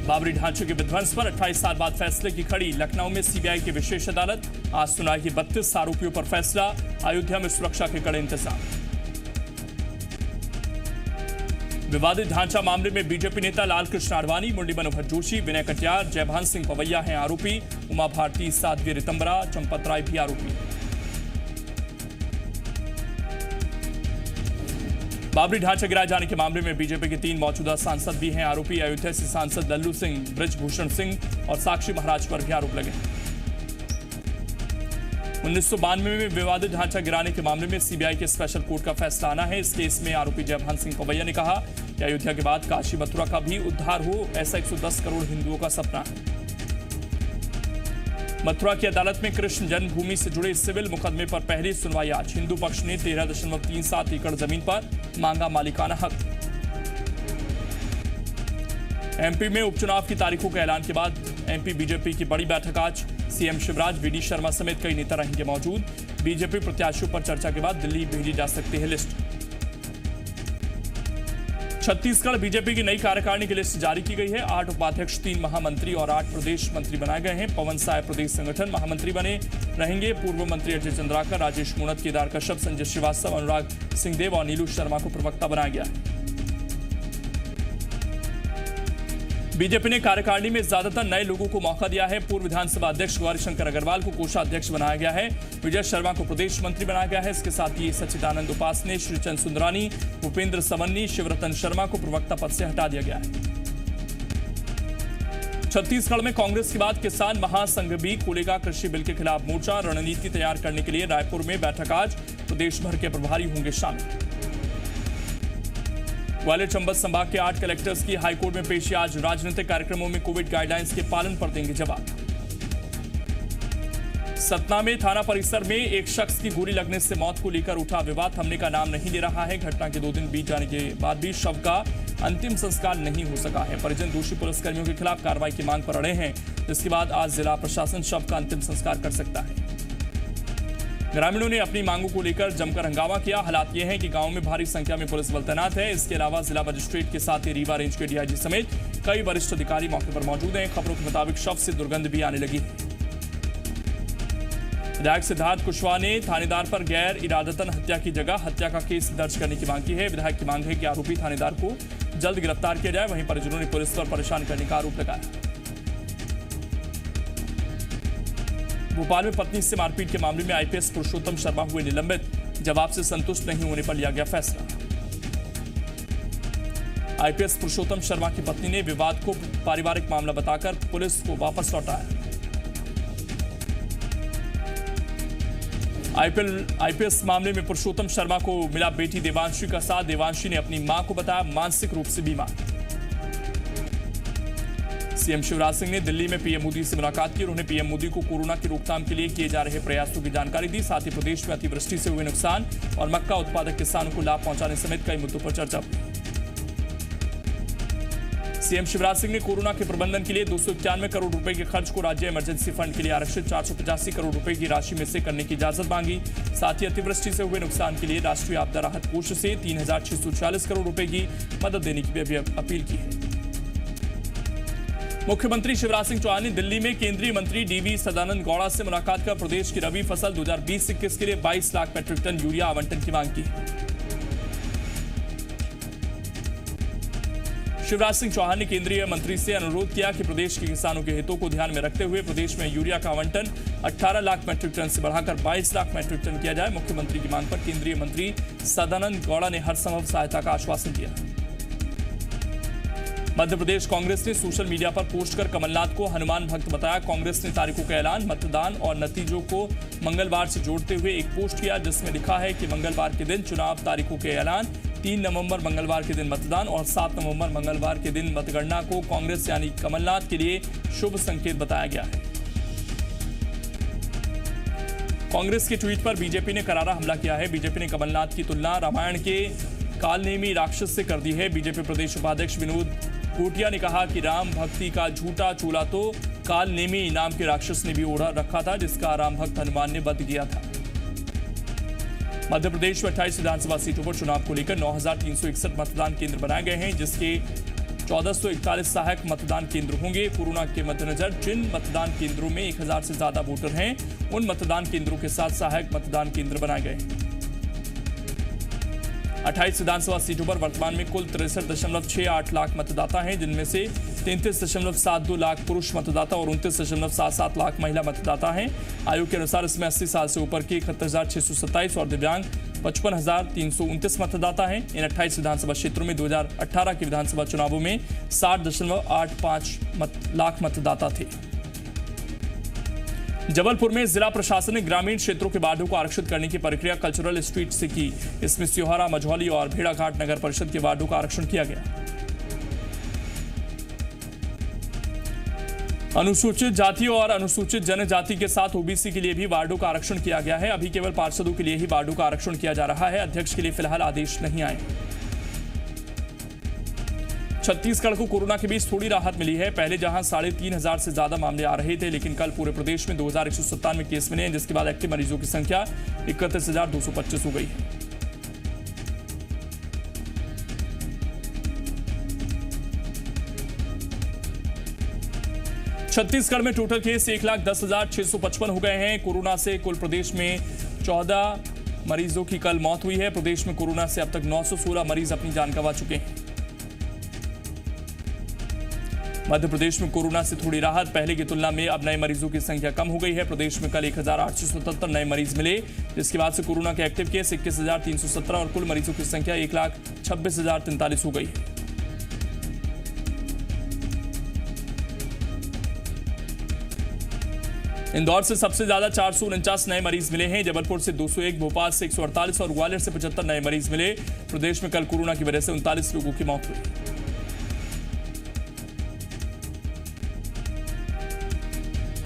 बाबरी ढांचे के विध्वंस पर 28 साल बाद फैसले की खड़ी। लखनऊ में सीबीआई की विशेष अदालत, आज सुनाएगी 32 आरोपियों पर फैसला। अयोध्या में सुरक्षा के कड़े इंतजाम। विवादित ढांचा मामले में बीजेपी नेता लालकृष्ण आडवाणी, मुरली मनोहर जोशी, विनय कटियार, जयभान सिंह पवैया हैं आरोपी। उमा भारती, साध्वी रितंबरा, चंपत राय भी आरोपी। बाबरी ढांचा गिराए जाने के मामले में बीजेपी के 3 मौजूदा सांसद भी हैं आरोपी। अयोध्या से सांसद लल्लू सिंह, ब्रजभूषण सिंह और साक्षी महाराज पर भी आरोप लगे। 1992 में विवादित ढांचा गिराने के मामले में सीबीआई के स्पेशल कोर्ट का फैसला आना है। इस केस में आरोपी जयभान सिंह पवैया ने कहा कि अयोध्या के बाद काशी मथुरा का भी उद्धार हो, ऐसा 110 करोड़ हिंदुओं का सपना है। मथुरा की अदालत में कृष्ण जन्मभूमि से जुड़े सिविल मुकदमे पर पहली सुनवाई आज। हिंदू पक्ष ने 13.37 एकड़ जमीन पर मांगा मालिकाना हक। एमपी में उपचुनाव की तारीखों के ऐलान के बाद एमपी बीजेपी की बड़ी बैठक आज। सीएम शिवराज, वीडी शर्मा समेत कई नेता रहेंगे मौजूद। बीजेपी प्रत्याशियों पर चर्चा के बाद दिल्ली भेजी जा सकती है लिस्ट। छत्तीसगढ़ बीजेपी की नई कार्यकारिणी की लिस्ट जारी की गई है। 8 उपाध्यक्ष, 3 महामंत्री और 8 प्रदेश मंत्री बनाए गए हैं। पवन साय प्रदेश संगठन महामंत्री बने रहेंगे। पूर्व मंत्री अजय चंद्राकर, राजेश मूणत, केदार कश्यप, संजय श्रीवास्तव, अनुराग सिंहदेव और नीलू शर्मा को प्रवक्ता बनाया गया है। बीजेपी ने कार्यकारिणी में ज्यादातर नए लोगों को मौका दिया है। पूर्व विधानसभा अध्यक्ष गौरीशंकर अग्रवाल को कोषाध्यक्ष बनाया गया है। विजय शर्मा को प्रदेश मंत्री बनाया गया है। इसके साथ ही सच्चिदानंद उपासने, श्रीचंद सुंदरानी, भूपेंद्र सवन्नी, शिवरतन शर्मा को प्रवक्ता पद से हटा दिया गया है। छत्तीसगढ़ में कांग्रेस के बाद किसान महासंघ भी खोलेगा कृषि बिल के खिलाफ मोर्चा। रणनीति तैयार करने के लिए रायपुर में बैठक आज। प्रदेश भर के प्रभारी होंगे शामिल। ग्वालियर चंबल संभाग के 8 कलेक्टर्स की हाईकोर्ट में पेशी आज। राजनीतिक कार्यक्रमों में कोविड गाइडलाइंस के पालन पर देंगे जवाब। सतना में थाना परिसर में एक शख्स की गोली लगने से मौत को लेकर उठा विवाद थमने का नाम नहीं ले रहा है। घटना के 2 दिन बीत जाने के बाद भी शव का अंतिम संस्कार नहीं हो सका है। परिजन दोषी पुलिसकर्मियों के खिलाफ कार्रवाई की मांग पर अड़े हैं, जिसके बाद आज जिला प्रशासन शव का अंतिम संस्कार कर सकता है। ग्रामीणों ने अपनी मांगों को लेकर जमकर हंगामा किया। हालात ये हैं कि गांव में भारी संख्या में पुलिस बल तैनात है। इसके अलावा जिला मजिस्ट्रेट के साथ ही रीवा रेंज के डीआईजी समेत कई वरिष्ठ अधिकारी मौके पर मौजूद हैं। खबरों के मुताबिक शव से दुर्गंध भी आने लगी है। विधायक सिद्धार्थ कुशवाहा ने थानेदार पर गैर इरादतन हत्या की जगह हत्या का केस दर्ज करने की मांग की है। विधायक की मांग है कि आरोपी थानेदार को जल्द गिरफ्तार किया जाए। वहीं परिजनों ने पुलिस पर परेशान करने का आरोप लगाया। भोपाल में पत्नी से मारपीट के मामले में आईपीएस पुरुषोत्तम शर्मा हुए निलंबित। जवाब से संतुष्ट नहीं होने पर लिया गया फैसला। आईपीएस पुरुषोत्तम शर्मा की पत्नी ने विवाद को पारिवारिक मामला बताकर पुलिस को वापस लौटाया। आईपीएस मामले में पुरुषोत्तम शर्मा को मिला बेटी देवांशी का साथ। देवांशी ने अपनी मां को बताया मानसिक रूप से बीमार। सीएम शिवराज सिंह ने दिल्ली में पीएम मोदी से मुलाकात की और उन्हें पीएम मोदी को कोरोना की रोकथाम के लिए किए जा रहे प्रयासों की जानकारी दी। साथ ही प्रदेश में अतिवृष्टि से हुए नुकसान और मक्का उत्पादक किसानों को लाभ पहुंचाने समेत कई मुद्दों पर चर्चा हुई। सीएम शिवराज सिंह ने कोरोना के प्रबंधन के लिए 291 करोड़ रुपए के खर्च को राज्य इमरजेंसी फंड के लिए आरक्षित 485 करोड़ रुपए की राशि में से करने की इजाजत मांगी। साथ ही अतिवृष्टि से हुए नुकसान के लिए राष्ट्रीय आपदा राहत कोष से 3646 करोड़ रुपए की मदद देने की भी अपील की है। मुख्यमंत्री शिवराज सिंह चौहान ने दिल्ली में केंद्रीय मंत्री डीवी सदानंद गौड़ा से मुलाकात कर प्रदेश की रबी फसल 2020-21 के लिए 22 लाख मीट्रिक टन यूरिया आवंटन की मांग की। शिवराज सिंह चौहान ने केंद्रीय मंत्री से अनुरोध किया कि प्रदेश के किसानों के हितों को ध्यान में रखते हुए प्रदेश में यूरिया का आवंटन 18 लाख मीट्रिक टन से बढ़ाकर 22 लाख मीट्रिक टन किया जाए। मुख्यमंत्री की मांग पर केंद्रीय मंत्री सदानंद गौड़ा ने हर संभव सहायता का आश्वासन दिया। मध्य प्रदेश कांग्रेस ने सोशल मीडिया पर पोस्ट कर कमलनाथ को हनुमान भक्त बताया। कांग्रेस ने तारीखों का ऐलान, मतदान और नतीजों को मंगलवार से जोड़ते हुए एक पोस्ट किया, जिसमें लिखा है कि मंगलवार के दिन चुनाव तारीखों के ऐलान, 3 नवंबर मंगलवार के दिन मतदान और 7 नवंबर मंगलवार के दिन मतगणना को कांग्रेस यानी कमलनाथ के लिए शुभ संकेत बताया गया है। कांग्रेस के ट्वीट पर बीजेपी ने करारा हमला किया है। बीजेपी ने कमलनाथ की तुलना रामायण के कालनेमी राक्षस से कर दी है। बीजेपी प्रदेश उपाध्यक्ष विनोद कोटिया ने कहा कि राम भक्ति का झूठा चोला तो कालनेमी नाम के राक्षस ने भी ओढ़ा रखा था, जिसका राम भक्त हनुमान ने वध किया था। मध्य प्रदेश में 28 विधानसभा सीटों पर चुनाव को लेकर 9,361 मतदान केंद्र बनाए गए हैं, जिसके 1441 सहायक मतदान केंद्र होंगे। कोरोना के मद्देनजर जिन मतदान केंद्रों में 1000 से ज्यादा वोटर हैं, उन मतदान केंद्रों के साथ सहायक मतदान केंद्र बनाए गए हैं। 28 विधानसभा सीटों पर वर्तमान में कुल 63.68 लाख मतदाता हैं, जिनमें से 33.72 लाख पुरुष मतदाता और 29.77 लाख महिला मतदाता हैं। आयोग के अनुसार इसमें 80 साल से ऊपर के 71,627 और दिव्यांग 55,329 मतदाता हैं। इन 28 विधानसभा क्षेत्रों में 2018 के विधानसभा चुनावों में 60.85 लाख मतदाता थे। जबलपुर में जिला प्रशासन ने ग्रामीण क्षेत्रों के वार्डों को आरक्षित करने की प्रक्रिया कल्चरल स्ट्रीट से की। इसमें सियोहरा, मझौली और भेड़ाघाट नगर परिषद के वार्डों का आरक्षण किया गया। अनुसूचित जाति और अनुसूचित जनजाति के साथ ओबीसी के लिए भी वार्डों का आरक्षण किया गया है। अभी केवल पार्षदों के लिए ही वार्डों का आरक्षण किया जा रहा है। अध्यक्ष के लिए फिलहाल आदेश नहीं आए। छत्तीसगढ़ को कोरोना के बीच थोड़ी राहत मिली है। पहले जहां 3,500 से ज्यादा मामले आ रहे थे, लेकिन कल पूरे प्रदेश में 2197 केस मिले हैं, जिसके बाद एक्टिव मरीजों की संख्या 31,225 हो गई है। छत्तीसगढ़ में टोटल केस 1,10,655 हो गए हैं। कोरोना से कुल प्रदेश में 14 मरीजों की कल मौत हुई है। प्रदेश में कोरोना से अब तक 916 मरीज अपनी जान गंवा चुके हैं। मध्य प्रदेश में कोरोना से थोड़ी राहत। पहले की तुलना में अब नए मरीजों की संख्या कम हो गई है। प्रदेश में कल 1,877 नए मरीज मिले, जिसके बाद से कोरोना के एक्टिव केस 21,317 और कुल मरीजों की संख्या 1,26,043 हो गई है। इंदौर से सबसे ज्यादा 449 नए मरीज मिले हैं। जबलपुर से 201, भोपाल से 148 और ग्वालियर से 75 नए मरीज मिले। प्रदेश में कल कोरोना की वजह से 39 लोगों की मौत हुई।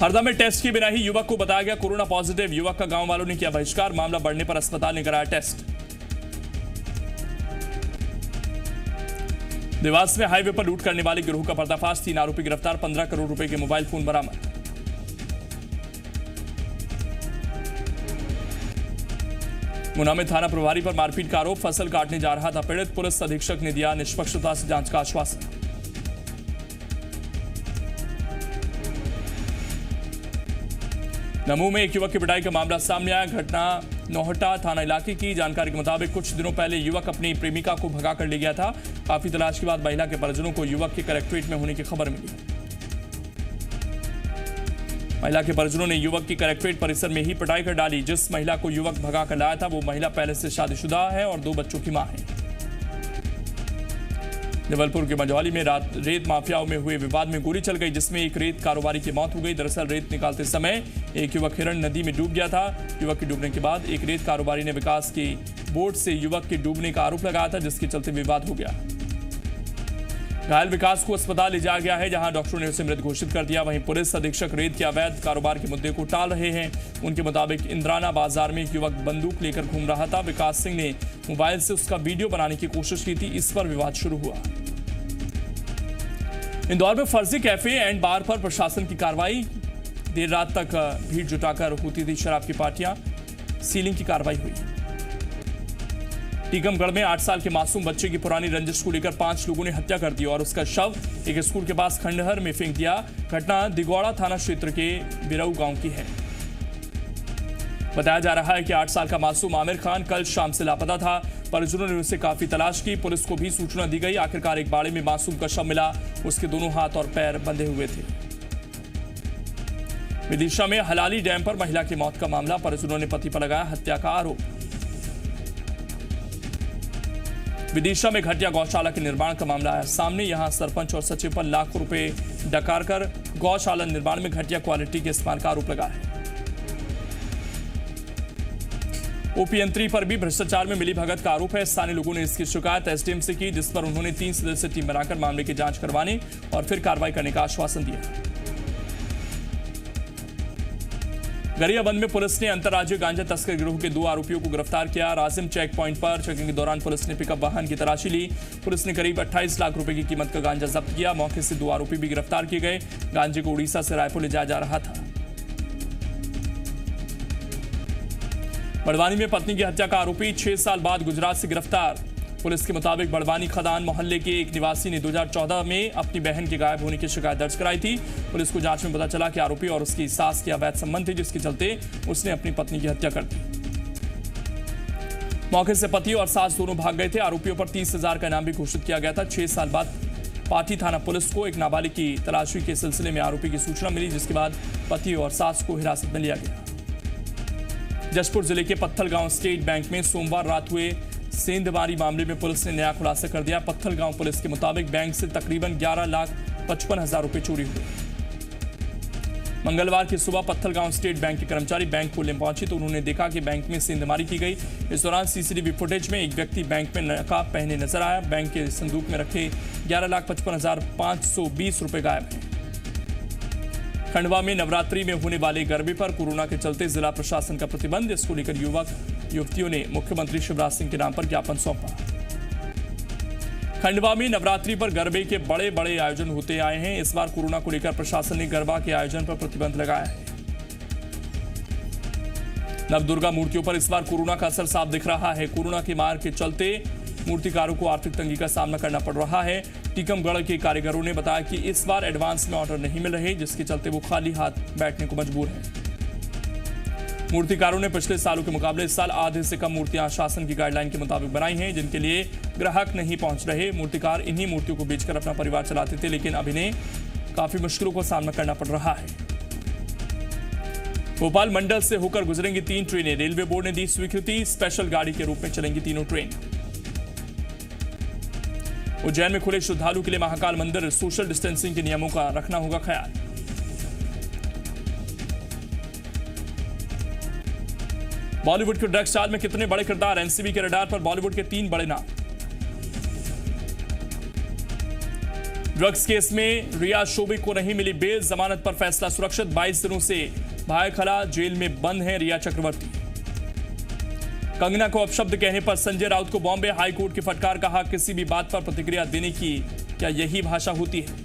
हरदा में टेस्ट के बिना ही युवक को बताया गया कोरोना पॉजिटिव। युवक का गांव वालों ने किया बहिष्कार। मामला बढ़ने पर अस्पताल ने कराया टेस्ट। देवास में हाईवे पर लूट करने वाले गिरोह का पर्दाफाश। 3 आरोपी गिरफ्तार। 15 करोड़ रुपए के मोबाइल फोन बरामद। गुना में थाना प्रभारी पर मारपीट का आरोप। फसल काटने जा रहा था पीड़ित। पुलिस अधीक्षक ने दिया निष्पक्षता से जांच का आश्वासन। दमोह में एक युवक की पिटाई का मामला सामने आया। घटना नौहट्टा थाना इलाके की। जानकारी के मुताबिक कुछ दिनों पहले युवक अपनी प्रेमिका को भगा कर ले गया था। काफी तलाश के बाद महिला के परिजनों को युवक के कलेक्ट्रेट में होने की खबर मिली। महिला के परिजनों ने युवक की कलेक्ट्रेट परिसर में ही पिटाई कर डाली। जिस महिला को युवक भगा कर लाया था वो महिला पहले से शादीशुदा है और 2 बच्चों की मां है। जबलपुर के मझौली में रात रेत माफियाओं में हुए विवाद में गोली चल गई, जिसमें एक रेत कारोबारी की मौत हो गई। दरअसल रेत निकालते समय एक युवक हिरण नदी में डूब गया था। युवक के डूबने के बाद एक रेत कारोबारी ने विकास की बोट से युवक के डूबने का आरोप लगाया था, जिसके चलते विवाद हो गया। घायल विकास को अस्पताल ले जाया गया है, जहां डॉक्टरों ने उसे मृत घोषित कर दिया। वहीं पुलिस अधीक्षक रेत के अवैध कारोबार के मुद्दे को टाल रहे हैं। उनके मुताबिक इंद्राना बाजार में एक युवक बंदूक लेकर घूम रहा था। विकास सिंह ने मोबाइल से उसका वीडियो बनाने की कोशिश की थी। इस पर विवाद शुरू हुआ। इंदौर में फर्जी कैफे एंड बार पर प्रशासन की कार्रवाई। देर रात तक भीड़ जुटाकर होती थी शराब की पार्टियां। सीलिंग की कार्रवाई हुई। टीकमगढ़ में 8 साल के मासूम बच्चे की पुरानी रंजिश को लेकर 5 लोगों ने हत्या कर दी और उसका शव एक स्कूल के पास खंडहर में फेंक दिया। घटना दिगौड़ा थाना क्षेत्र के बिरऊ गांव की है। बताया जा रहा है कि 8 साल का मासूम आमिर खान कल शाम से लापता था। परिजनों ने उसे काफी तलाश की। पुलिस को भी सूचना दी गई। आखिरकार एक बाड़े में मासूम का शव मिला। उसके दोनों हाथ और पैर बंधे हुए थे। विदिशा में हलाली डैम पर महिला की मौत का मामला। परिजनों ने पति पर लगाया हत्या का आरोप। विदिशा में घटिया गौशाला के निर्माण का मामला आया सामने। यहां सरपंच और सचिव पर लाखों रुपए डकार कर गौशाला निर्माण में घटिया क्वालिटी के इस्तेमाल का आरोप लगा है। ओपीयंत्री पर भी भ्रष्टाचार में मिली भगत का आरोप है। स्थानीय लोगों ने इसकी शिकायत एसडीएम से की, जिस पर उन्होंने 3 सदस्यीय टीम बनाकर मामले की जांच करवाने और फिर कार्रवाई करने का आश्वासन दिया। गरियाबंद में पुलिस ने अंतर्राज्यीय गांजा तस्कर गिरोह के 2 आरोपियों को गिरफ्तार किया। राजिम चेक पॉइंट पर चेकिंग के दौरान पुलिस ने पिकअप वाहन की तलाशी ली। पुलिस ने करीब 28 लाख रुपए की कीमत का गांजा जब्त किया। मौके से 2 आरोपी भी गिरफ्तार किए गए। गांजे को उड़ीसा से रायपुर ले जाया जा रहा था। बड़वानी में पत्नी की हत्या का आरोपी 6 साल बाद गुजरात से गिरफ्तार। पुलिस के मुताबिक बड़वानी खदान मोहल्ले के एक निवासी ने 2014 में अपनी बहन के गायब होने की शिकायत दर्ज कराई थी। पुलिस को जांच में पता चला कि आरोपी और उसकी सास के अवैध संबंध थे, जिसके चलते उसने अपनी पत्नी की हत्या कर दी। मौके से पति और सास दोनों भाग गए थे। आरोपियों पर 30,000 का इनाम भी घोषित किया गया था। 6 साल बाद पाटी थाना पुलिस को एक नाबालिग की तलाशी के सिलसिले में आरोपी की सूचना मिली, जिसके बाद पति और सास को हिरासत में लिया गया। जशपुर जिले के पत्थलगांव स्टेट बैंक में सोमवार रात हुए सेंधमारी मामले में पुलिस ने नया खुलासा कर दिया। पत्थलगांव पुलिस के मुताबिक बैंक से तकरीबन 11,55,000 रुपए चोरी हुए। मंगलवार की सुबह पत्थलगांव स्टेट बैंक के कर्मचारी बैंक खोलने पहुंचे तो उन्होंने देखा कि बैंक में सेंधमारी की गई। इस दौरान सीसीटीवी फुटेज में एक व्यक्ति बैंक में नकाब पहने नजर आया। बैंक के संदूक में रखे 11,55,520 रुपए गायब हैं। खंडवा में नवरात्रि में होने वाले गरबे पर कोरोना के चलते जिला प्रशासन का प्रतिबंध। इसको लेकर युवक युवतियों ने मुख्यमंत्री शिवराज सिंह के नाम पर ज्ञापन सौंपा। खंडवा में नवरात्रि पर गरबे के बड़े बड़े आयोजन होते आए हैं। इस बार कोरोना को लेकर प्रशासन ने गरबा के आयोजन पर प्रतिबंध लगाया है। नवदुर्गा मूर्तियों पर इस बार कोरोना का असर साफ दिख रहा है। कोरोना की मार के चलते मूर्तिकारों को आर्थिक तंगी का सामना करना पड़ रहा है। टीकमगढ़ के कारीगरों ने बताया कि इस बार एडवांस में ऑर्डर नहीं मिल रहे, जिसके चलते वो खाली हाथ बैठने को मजबूर हैं। मूर्तिकारों ने पिछले सालों के मुकाबले इस साल आधे से कम मूर्तियां शासन की गाइडलाइन के मुताबिक बनाई हैं, जिनके लिए ग्राहक नहीं पहुंच रहे। मूर्तिकार इन्हीं मूर्तियों को बेचकर अपना परिवार चलाते थे, लेकिन अब इन्हें काफी मुश्किलों का सामना करना पड़ रहा है। भोपाल मंडल से होकर गुजरेंगी 3 ट्रेनें। रेलवे बोर्ड ने दी स्वीकृति। स्पेशल गाड़ी के रूप में चलेंगी तीनों ट्रेन। उज्जैन में खुले श्रद्धालु के लिए महाकाल मंदिर। सोशल डिस्टेंसिंग के नियमों का रखना होगा ख्याल। बॉलीवुड के ड्रग्स चार्ज में कितने बड़े किरदार। एनसीबी के रडार पर बॉलीवुड के 3 बड़े नाम। ड्रग्स केस में रिया शोभिक को नहीं मिली बेल। जमानत पर फैसला सुरक्षित। 22 दिनों से भायखला जेल में बंद है रिया चक्रवर्ती। कंगना को अपशब्द कहने पर संजय राउत को बॉम्बे हाई कोर्ट की फटकार। कहा किसी भी बात पर प्रतिक्रिया देने की क्या यही भाषा होती है।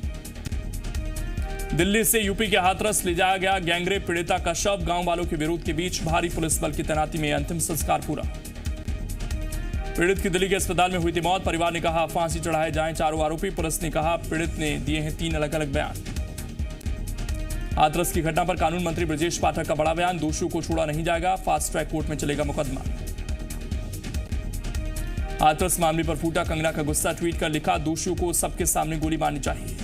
दिल्ली से यूपी के हाथरस ले जाया गया गैंगरेप पीड़िता का शव। गांव वालों के विरोध के बीच भारी पुलिस बल की तैनाती में अंतिम संस्कार पूरा। पीड़ित की दिल्ली के अस्पताल में हुई थी मौत। परिवार ने कहा फांसी चढ़ाए जाएं चारों आरोपी। पुलिस ने कहा पीड़ित ने दिए हैं 3 अलग-अलग बयान। हाथरस की घटना पर कानून मंत्री ब्रजेश पाठक का बड़ा बयान। दोषियों को छोड़ा नहीं जाएगा। फास्ट ट्रैक कोर्ट में चलेगा मुकदमा। हाथरस मामले पर फूटा कंगना का गुस्सा। ट्वीट कर लिखा दोषियों को सबके सामने गोली मारनी चाहिए।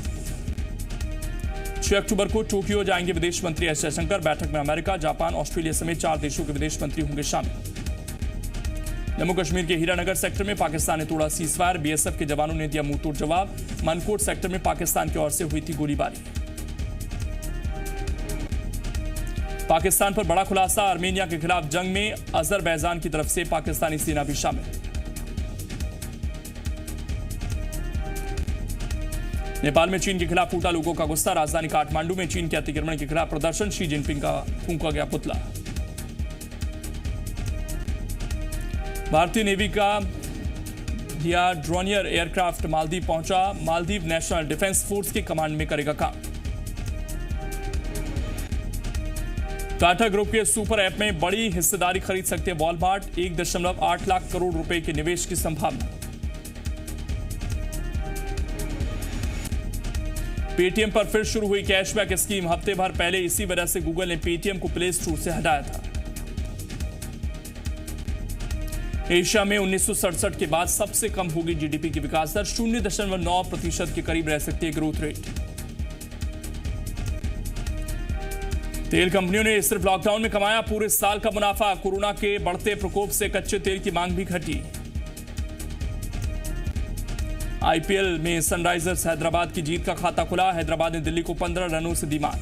6 अक्टूबर को टोक्यो जाएंगे विदेश मंत्री एस जयशंकर। बैठक में अमेरिका, जापान, ऑस्ट्रेलिया समेत 4 देशों के विदेश मंत्री होंगे शामिल। जम्मू कश्मीर के हीरानगर सेक्टर में पाकिस्तान ने तोड़ा सीजफायर। बीएसएफ के जवानों ने दिया मुंहतोड़ जवाब। मनकोट सेक्टर में पाकिस्तान की ओर से हुई थी गोलीबारी। पाकिस्तान पर बड़ा खुलासा। आर्मेनिया के खिलाफ जंग में अजरबैजान की तरफ से पाकिस्तानी सेना भी शामिल। नेपाल में चीन के खिलाफ फूटा लोगों का गुस्सा। राजधानी काठमांडू में चीन के अतिक्रमण के खिलाफ प्रदर्शन। शी जिनपिंग का फूंका गया पुतला। भारतीय नेवी का ड्रोनियर एयरक्राफ्ट मालदीव पहुंचा। मालदीव नेशनल डिफेंस फोर्स के कमांड में करेगा काम। टाटा ग्रुप के सुपर ऐप में बड़ी हिस्सेदारी खरीद सकते हैं वॉलमार्ट। 1.8 लाख करोड़ रुपए के निवेश की संभावना। पेटीएम पर फिर शुरू हुई कैशबैक स्कीम। हफ्ते भर पहले इसी वजह से गूगल ने पेटीएम को प्ले स्टोर से हटाया था। एशिया में 1967 के बाद सबसे कम होगी जीडीपी की विकास दर। 0.9% के करीब रह सकती है ग्रोथ रेट। तेल कंपनियों ने सिर्फ लॉकडाउन में कमाया पूरे साल का मुनाफा। कोरोना के बढ़ते प्रकोप से कच्चे तेल की मांग भी घटी। आईपीएल में सनराइजर्स हैदराबाद की जीत का खाता खुला। हैदराबाद ने दिल्ली को 15 रनों से दी मात।